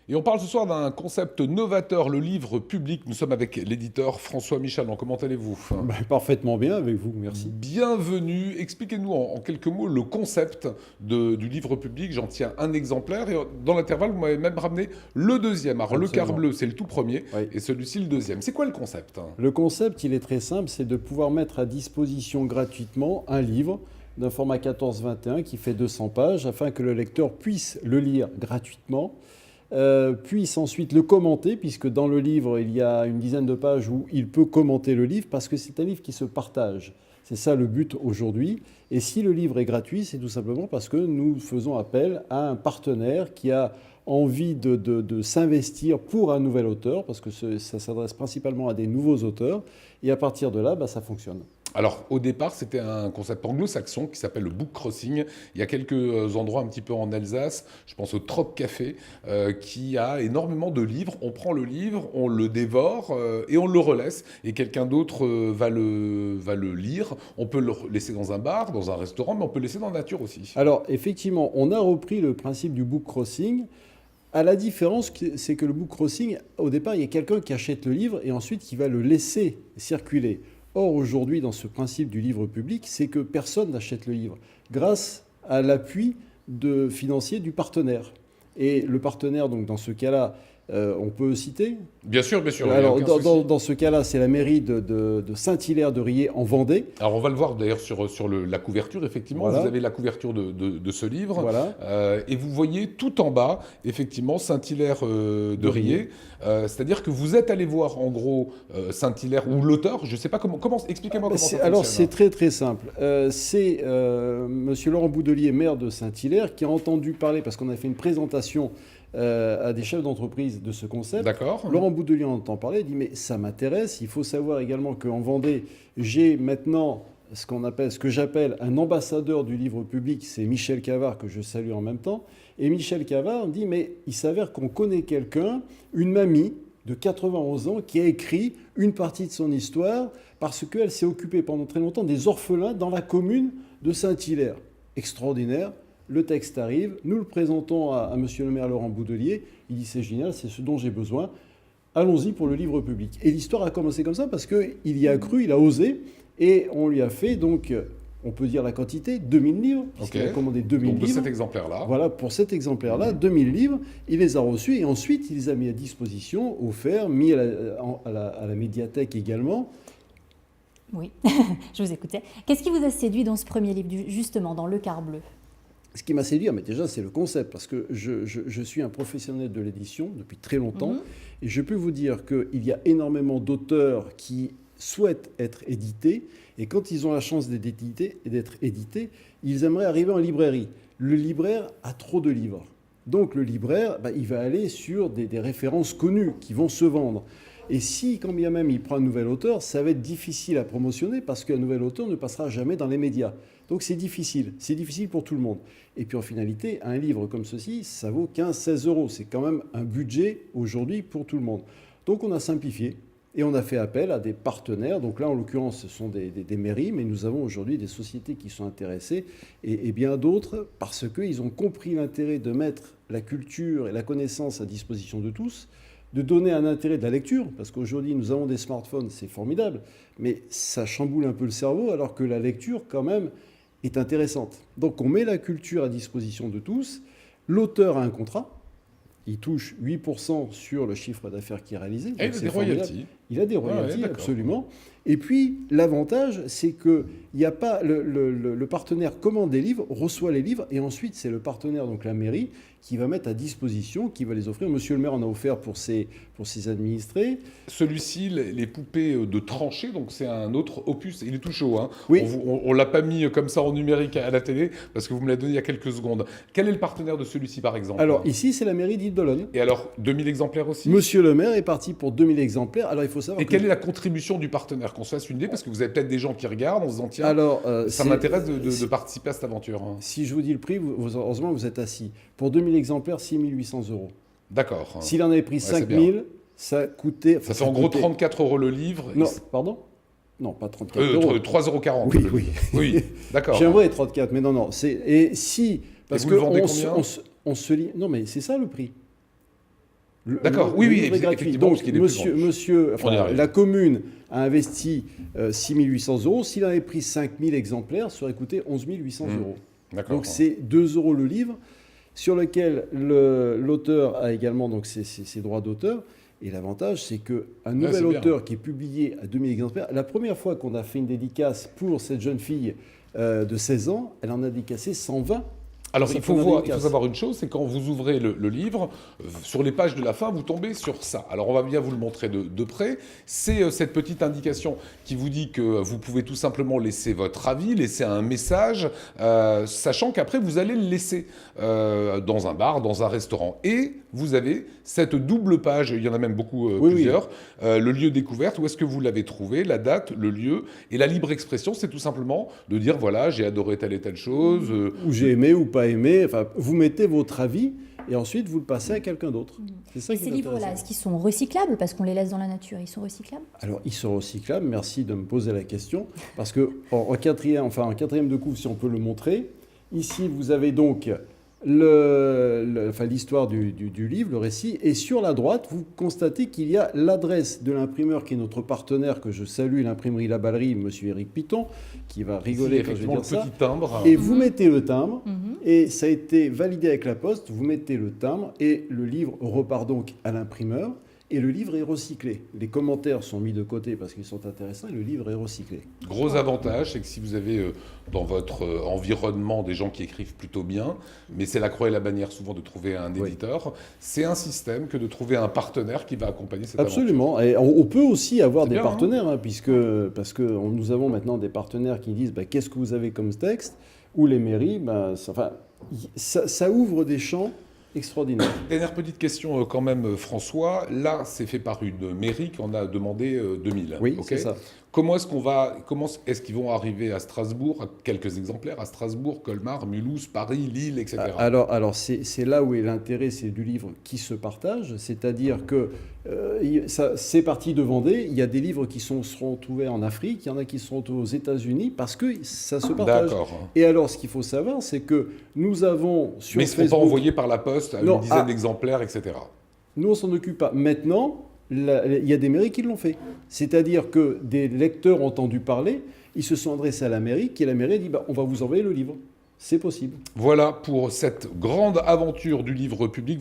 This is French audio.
Et on parle ce soir d'un concept novateur, le livre public. Nous sommes avec l'éditeur François Michalon. Comment allez-vous? Parfaitement bien avec vous, merci. Bienvenue. Expliquez-nous en quelques mots le concept du livre public. J'en tiens un exemplaire et dans l'intervalle, vous m'avez même ramené le deuxième. Alors le quart Absolument. bleu, c'est le tout premier Oui. et celui-ci le deuxième. C'est quoi le concept? Le concept, il est très simple, c'est de pouvoir mettre à disposition gratuitement un livre d'un format 14-21 qui fait 200 pages afin que le lecteur puisse le lire gratuitement, puisse ensuite le commenter, puisque dans le livre, il y a une dizaine de pages où il peut commenter le livre, parce que c'est un livre qui se partage. C'est ça le but aujourd'hui. Et si le livre est gratuit, c'est tout simplement parce que nous faisons appel à un partenaire qui a envie de s'investir pour un nouvel auteur, parce que ça s'adresse principalement à des nouveaux auteurs, et à partir de là, ça fonctionne. Alors, au départ, c'était un concept anglo-saxon qui s'appelle le book crossing. Il y a quelques endroits un petit peu en Alsace, je pense au Troc Café, qui a énormément de livres. On prend le livre, on le dévore et on le relaisse. Et quelqu'un d'autre va le lire. On peut le laisser dans un bar, dans un restaurant, mais on peut le laisser dans la nature aussi. Alors, effectivement, on a repris le principe du book crossing. À la différence, c'est que le book crossing, au départ, il y a quelqu'un qui achète le livre et ensuite qui va le laisser circuler. Or, aujourd'hui, dans ce principe du livre public, c'est que personne n'achète le livre grâce à l'appui financier du partenaire. Et le partenaire, donc, dans ce cas-là, on peut citer. Bien sûr, bien sûr. Alors, dans ce cas-là, c'est la mairie de Saint-Hilaire-de-Riez en Vendée. Alors, on va le voir d'ailleurs sur la couverture, effectivement. Voilà. Vous avez la couverture de ce livre. Voilà. Et vous voyez tout en bas, effectivement, Saint-Hilaire de Riez. C'est-à-dire que vous êtes allé voir, en gros, Saint-Hilaire ou l'auteur. Je ne sais pas comment. Expliquez-moi comment ça fonctionne. Alors, c'est très, très simple. C'est Monsieur Laurent Boudelier, maire de Saint-Hilaire, qui a entendu parler, parce qu'on a fait une présentation à des chefs d'entreprise de ce concept. D'accord. Laurent Boudelier en entend parler, il dit mais ça m'intéresse, il faut savoir également qu'en Vendée, j'ai maintenant ce que j'appelle un ambassadeur du livre public, c'est Michel Cavard, que je salue en même temps. Et Michel Cavard dit mais il s'avère qu'on connaît quelqu'un, une mamie de 91 ans, qui a écrit une partie de son histoire parce qu'elle s'est occupée pendant très longtemps des orphelins dans la commune de Saint-Hilaire. Extraordinaire. Le texte arrive, nous le présentons à monsieur le maire Laurent Boudelier, il dit c'est génial, c'est ce dont j'ai besoin, allons-y pour le livre public. Et l'histoire a commencé comme ça parce qu'il y a cru, il a osé, et on lui a fait donc, on peut dire la quantité, 2000 livres, puisqu'il a commandé 2000 donc, livres. de cet exemplaire-là. Voilà, pour cet exemplaire-là, 2000 livres, il les a reçus, et ensuite il les a mis à disposition, offerts, mis à la médiathèque également. Oui, je vous écoutais. Qu'est-ce qui vous a séduit dans ce premier livre, justement, dans Le Quart bleu? Ce qui m'a séduit, mais déjà, c'est le concept, parce que je suis un professionnel de l'édition depuis très longtemps, et je peux vous dire qu'il y a énormément d'auteurs qui souhaitent être édités, et quand ils ont la chance d'être édités, ils aimeraient arriver en librairie. Le libraire a trop de livres. Donc le libraire, il va aller sur des références connues qui vont se vendre. Et si, quand bien même il prend un nouvel auteur, ça va être difficile à promotionner parce qu'un nouvel auteur ne passera jamais dans les médias. Donc c'est difficile pour tout le monde. Et puis en finalité, un livre comme ceci, ça vaut 15-16 euros. C'est quand même un budget aujourd'hui pour tout le monde. Donc on a simplifié et on a fait appel à des partenaires. Donc là, en l'occurrence, ce sont des mairies, mais nous avons aujourd'hui des sociétés qui sont intéressées et bien d'autres parce qu'ils ont compris l'intérêt de mettre la culture et la connaissance à disposition de tous, de donner un intérêt de la lecture, parce qu'aujourd'hui nous avons des smartphones, c'est formidable, mais ça chamboule un peu le cerveau, alors que la lecture quand même est intéressante. Donc on met la culture à disposition de tous, l'auteur a un contrat, il touche 8% sur le chiffre d'affaires qui est réalisé. Et il a des royalties. Il a des royalties, absolument. Et puis, l'avantage, c'est que il y a pas, le partenaire commande des livres, reçoit les livres, et ensuite, c'est le partenaire, donc la mairie, qui va mettre à disposition, qui va les offrir. Monsieur le maire en a offert pour ses administrés. Celui-ci, les poupées de tranchées, donc c'est un autre opus. Il est tout chaud, hein. Oui. On ne l'a pas mis comme ça en numérique à la télé, parce que vous me l'avez donné il y a quelques secondes. Quel est le partenaire de celui-ci, par exemple? Alors, ici, c'est la mairie d'Île-d'Olonne. Et alors, 2000 exemplaires aussi? Monsieur le maire est parti pour 2000 exemplaires. Alors, il faut savoir. Et quelle est la contribution du partenaire? Qu'on se fasse une idée, parce que vous avez peut-être des gens qui regardent en se disant tiens, ça m'intéresse de participer à cette aventure. Hein. Si je vous dis le prix, heureusement, vous êtes assis. Pour 2000 exemplaires, 6800 euros. D'accord. S'il en avait pris 5000, ça coûtait. Ça fait en gros 34 euros le livre. Non, pardon? Non, pas 34 euros. 3,40 €. Oui, oui, d'accord. J'aimerais 34, mais non. Et si. Parce vous que le vendez combien on se lit. Non, mais c'est ça le prix. D'accord, oui, oui, livre est gratuit. effectivement, Donc, ce qui est des plus On y arrive. la commune a investi 6 800 euros. S'il avait pris 5 000 exemplaires, ça aurait coûté 11 800 euros. D'accord. Donc c'est 2 euros le livre, sur lequel l'auteur a également donc, ses droits d'auteur. Et l'avantage, c'est qu'un nouvel c'est bien. auteur qui est publié à 2000 exemplaires, la première fois qu'on a fait une dédicace pour cette jeune fille de 16 ans, elle en a dédicacé 120. Alors, Ça il fait faut une dédicace. savoir une chose, c'est quand vous ouvrez le livre, sur les pages de la fin, vous tombez sur ça. Alors, on va bien vous le montrer de près. C'est cette petite indication qui vous dit que vous pouvez tout simplement laisser votre avis, laisser un message, sachant qu'après, vous allez le laisser dans un bar, dans un restaurant. Et vous avez cette double page, il y en a même beaucoup, plusieurs, le lieu découverte, où est-ce que vous l'avez trouvé, la date, le lieu, et la libre expression, c'est tout simplement de dire, voilà, j'ai adoré telle et telle chose. Ou j'ai aimé ou pas aimé. Enfin, vous mettez votre avis et ensuite vous le passez à quelqu'un d'autre. C'est ça qui Ces est livres-là, intéressant. est-ce qu'ils sont recyclables parce qu'on les laisse dans la nature? Ils sont recyclables? Alors, ils sont recyclables. Merci de me poser la question. Parce que en quatrième de couve, si on peut le montrer, ici, vous avez donc l'histoire du livre, le récit. Et sur la droite, vous constatez qu'il y a l'adresse de l'imprimeur qui est notre partenaire, que je salue, l'imprimerie La Ballerie, monsieur Éric Piton, qui va rigoler quand je vais effectivement, dire le ça. petit timbre. Et vous mettez le timbre, et ça a été validé avec la poste, vous mettez le timbre, et le livre repart donc à l'imprimeur, et le livre est recyclé. Les commentaires sont mis de côté parce qu'ils sont intéressants, et le livre est recyclé. Gros avantage, c'est que si vous avez dans votre environnement des gens qui écrivent plutôt bien, mais c'est la croix et la bannière souvent de trouver un éditeur, c'est un système que de trouver un partenaire qui va accompagner cette aventure. Absolument. Et on peut aussi avoir C'est des bien, partenaires, parce que nous avons maintenant des partenaires qui disent qu'est-ce que vous avez comme texte, ou les mairies, ça ouvre des champs extraordinaires. Dernière petite question quand même, François. Là, c'est fait par une mairie qu'on a demandé 2000. Oui, ok. c'est ça. Comment est-ce qu'ils vont arriver à Strasbourg, à quelques exemplaires, à Strasbourg, Colmar, Mulhouse, Paris, Lille, etc. Alors c'est là où est l'intérêt, c'est du livre qui se partage, c'est-à-dire que c'est parti de Vendée, il y a des livres qui seront trouvés en Afrique, il y en a qui seront aux États-Unis, parce que ça se partage. D'accord. Et alors, ce qu'il faut savoir, c'est que nous avons sur Mais ils ne seront Facebook... pas envoyés par la poste à Non, une dizaine d'exemplaires, etc. Nous, on s'en occupe pas. Maintenant, il y a des mairies qui l'ont fait. C'est-à-dire que des lecteurs ont entendu parler, ils se sont adressés à la mairie, et la mairie a dit on va vous envoyer le livre. C'est possible. Voilà pour cette grande aventure du livre public.